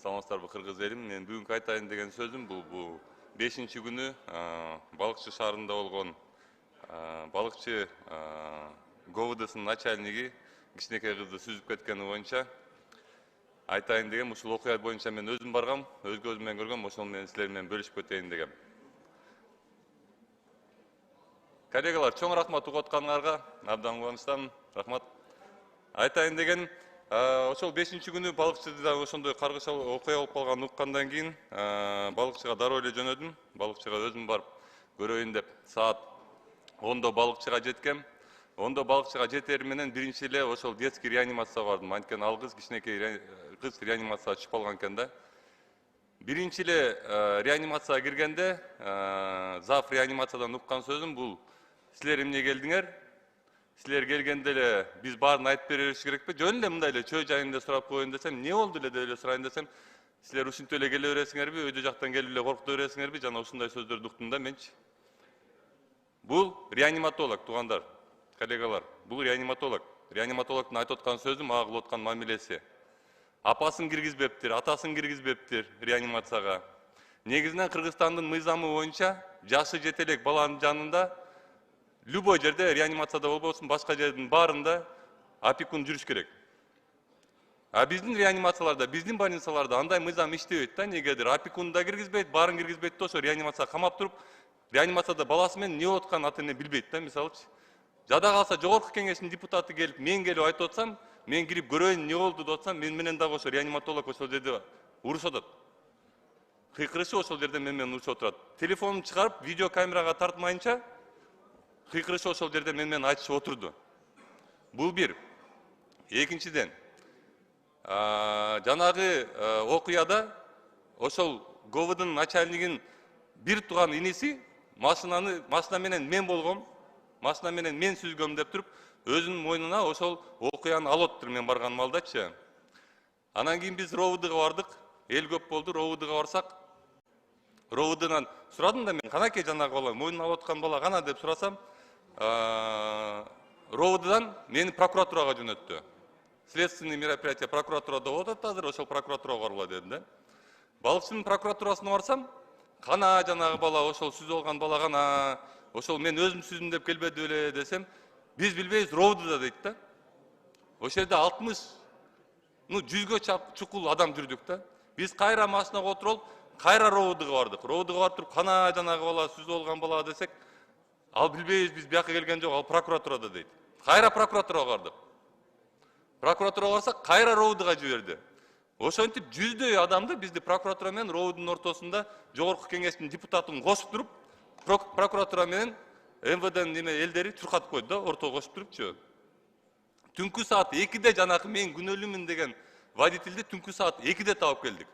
Саламатсыздарбы кыргыз элим. Мен бүгүнкү айтайын деген сөзүм бул 5-ши күнү балыкчы шаарында болгон балыкчы ГОВДсынын начальниги кичинекей кызды сүзүп кеткени боюнча айтайын дегем. Ушул окуя боюнча мен өзүм баргам, өз көзүм менен көргөм, ошол менен силер менен бөлүшүп кетейин дегем. Коллегалар, чоң рахмат угуп атканыңарга, абдан кубанычтамын. Рахмат. Айтайын деген, ошол 5-ши күнү балыкчыда ошондой каргыш окуя болуп калганын уккандан кийин балыкчыга дароо эле жөнөдүм. Балыкчыга өзүм барып көрөйүн деп саат 10-до балыкчыга жеткем. 10-до балыкчыга жетери менен биринчи эле ошол детский реанимацияга бардым. Анткени ал кыз кичинекей кыз реанимацияга түшүп калган экен да. Биринчи эле реанимацияга киргенде зав реанимациядан уккан сөзүм бул: силер эмне келдиңер? Силер келгенде эле биз баарын айтып бериш керекпи? Жөн эле мындай эле чөй жайында сурап коеюн десем, эмне болду эле деп эле сурайын десем, силер ушинтип эле келе бересиңерби, өйдө жактан келип эле коркута бересиңерби? Жана ушундай сөздөрдү уктум да менчи. Бул реаниматолог, туугандар, коллегалар, бул реаниматолог. Реаниматологдун айтып аткан сөзү, мага кылып аткан мамилеси. Апасын киргизбептир, атасын киргизбептир реанимацияга. Негизинен Кыргызстандын мыйзамы боюнча жашы жете элек баланын жанында любой жерде, реанимацияда болбосун, башка жердин баарында опекун жүрүш керек. А биздин реанимацияларда, биздин больницаларда андай мыйзам иштебейт да, негедир. Опекун да киргизбейт, баарын киргизбейт да, ошо реанимацияга камап туруп, реанимацияда баласы менен эмне болуп атканын ата эне билбейт да, мисалычы. Жада калса жогорку кеңештин депутаты келип, мен келип айтып атсам, мен кирип көрөйүн эмне болду деп атсам, мен менен дагы ошо реаниматолог ошол жерде урушуп атат. Кыйкырышы ошол жерде мен менен урушуп отурат. Телефонун чыгарып, видео камерага тартмайынча кыйкырышы ошол жерде мен менен айтышып отурду. Бул бир. Экинчиден, жанагы окуяда ошол ГОВДнын начальнигин бир тууган иниси машина менен мен болгом, машина менен мен сүзгөм деп туруп, өзүнүн мойнуна ошол окуяны алып отур мен барган малдачы. Анан кийин биз РОВДга бардык, эл көп болду, РОВДга барсак, РОВДдан сурадым да мен, канакей жанагы бала, мойнуна алып аткан бала кана деп сурасам, РОВДдан мени прокуратурага жөнөттү. Следственный мероприятие прокуратурада болуп атат азыр, ошол прокуратурага баргыла деди да. Балыкчынын прокуратурасына барсам, кана жанагы бала, ошол сүзүп алган бала кана, ошол мен өзүм сүздүм деп келбеди беле десем, биз билбейбиз, РОВДда дейт да. Ошол жерде 60, 100гө чукул адам жүрдүк да. Биз кайра машинага отуруп, кайра РОВДга бардык. РОВДга барып туруп, кана жанагы бала, сүзүп алган бала десек, ал билбейбиз, биз бияка келген жок, ал прокуратурада дейт. Кайра прокуратурага бардык. Прокуратурага барсак, кайра РОВДга жиберди. Ошентип жүздөй адамды бизди прокуратура менен РОВДдун ортосунда жогорку кеңештин депутатын кошуп туруп, прокуратура менен МВДнын элдери чуркатып койду да, ортого кошуп турупчу. Түнкү саат 2-де жанакы мен күнөөлүүмүн деген водительди түнкү саат 2-де таап келдик.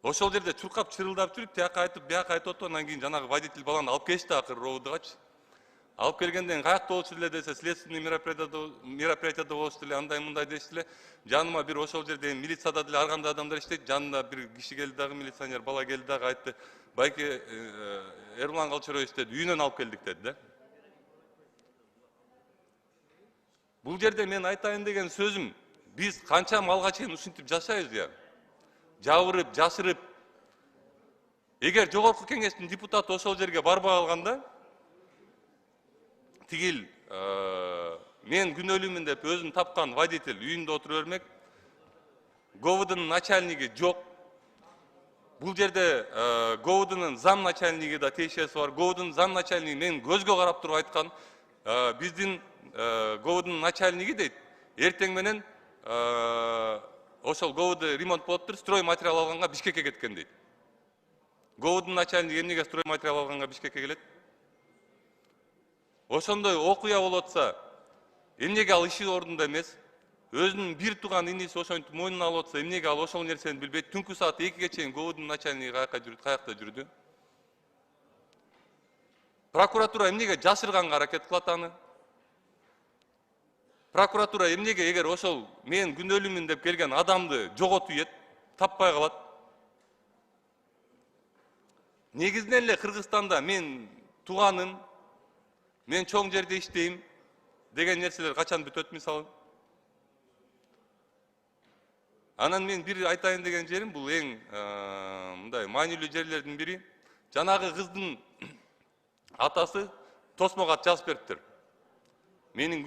Ошол жерде чуркап чырылдап жүрүп, тияка айтып, бияка айтып отуп, анан кийин жанагы водитель баланы алып келишти акыры РОВДгачы. Алып келгенден каякта болчу эле десе, следственный мероприятияда болчу эле, андай мындай дешти эле. Жаныма бир ошол жерде милицияда деле ар кандай адамдар иштейт, жанына бир киши келди дагы, милиционер бала келди дагы, айтты: "Байке, Эрлан Калчарович деди, үйүнөн алып келдик" деди да. Бул жерде мен айтайын деген сөзүм, биз канча малга чейин ушинтип жашайбыз я? Жабырып, жашырып. Эгер жогорку кеңештин депутаты ошол жерге барбай калганда, тигил мен күнөөлүүмүн деп өзүн тапкан водитель үйүндө отура бермек, ГОВДнын начальниги жок. Бул жерде ГОВДнын зам начальниги да тиешеси бар. ГОВДнын зам начальниги мен көзгө карап туруп айткан, биздин ГОВДнын начальниги дейт, эртең менен ошол ГОВД ремонт болуптур, строй материал алганга Бишкекке кеткен дейт. ГОВДнын начальниги эмнеге строй материал алганга Бишкекке келет? Ошондой окуя болуп атса, эмнеге ал иши ордунда эмес? Өзүнүн бир тууган иниси ошентип мойнуна алып атса, эмнеге ал ошол нерсени билбейт? Түнкү саат 2-ге чейин ГОВДнын начальниги каякта жүрдү? Прокуратура эмнеге жашырганга аракет кылат аны? Прокуратура эмнеге эгер ошол мен күнөөлүүмүн деп келген адамды жоготуп ийет, таппай калат? Негизинен эле Кыргызстанда мен тууганым, мен чоң жерде иштейм деген нерселер качан бүтөт мисалы? Анан мен бир айтайын деген жерим, бул эң мындай маанилүү жерлердин бири, жанагы кыздын атасы тосмого жазып бериптир. Менин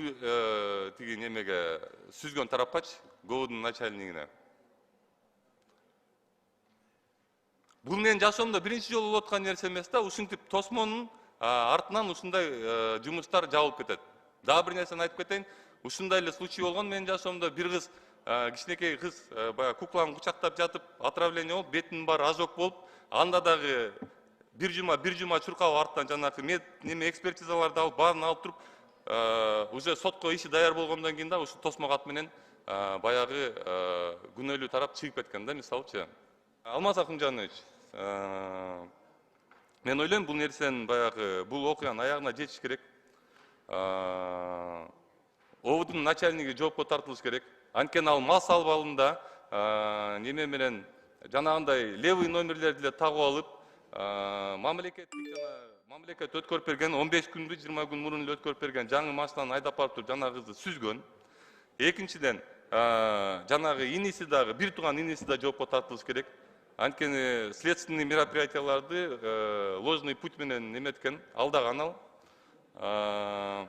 тиги немеге сүзгөн тарапкачы, ГОУдун начальнигине. Бул менин жашоомдо биринчи жолу болуп аткан нерсе эмес да, ушинтип тосмонун артынан ушундай жумуштар жабылып кетет. Дагы бир нерсени айтып кетейин. Ушундай эле случай болгон менин жашоомдо, бир кыз, кичинекей кыз баягы кукланы кучактап жатып, отравление болуп, бетинин баары ожог болуп, анда дагы бир жума чуркалып артынан жанагы неме экспертизаларды алып, баарын алып туруп, уже сотко иши даяр болгондон кийин да ушу тосмо кат менен баягы күнөөлүү тарап чыгып кеткен да, мисалычы. Алмаз Акымжанович, мен ойлойм, бул нерсенин баягы бул окуянын аягына жетиш керек. ОУдун начальниги жоопко тартылыш керек. Анткени ал мал салып алымда неме менен жанагындай левый номерлерди эле тагып алып, мамлекет өткөрүп берген, 15 күнбү 20 күн мурун эле өткөрүп берген жаңы машинаны айдап барып туруп жанагы кызды сүзгөн. Экинчиден, жанагы иниси дагы, бир тууган иниси да жоопко тартылыш керек. Анткени следственный мероприятияларды ложный путь менен неметкен, алдаган ал.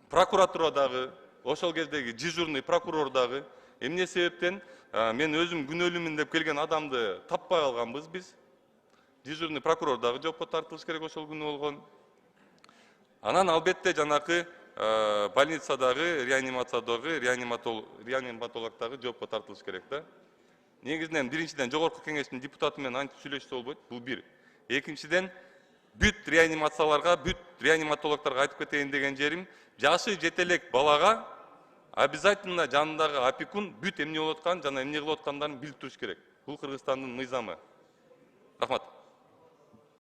Прокуратура дагы, ошол кездеги дежурный прокурор дагы эмне себептен мен өзүм күнөөлүүмүн деп келген адамды таппай калганбыз биз. Дежурный прокурор дагы жоопко тартылыш керек ошол күнү болгон. Анан албетте жанакы больницадагы, реанимациядагы реаниматологдагы жоопко тартылыш керек да. Негизинен биринчиден жогорку кеңештин депутаты менен антип сүйлөшсө болбойт, бул бир. Экинчиден, бүт реанимацияларга, бүт реаниматологдорго айтып кетейин деген жерим, жашы жете элек балага обязательно жанындагы опекун бүт эмне болуп атканын жана эмне кылып аткандарын билип туруш керек. Бул Кыргызстандын мыйзамы. Рахмат.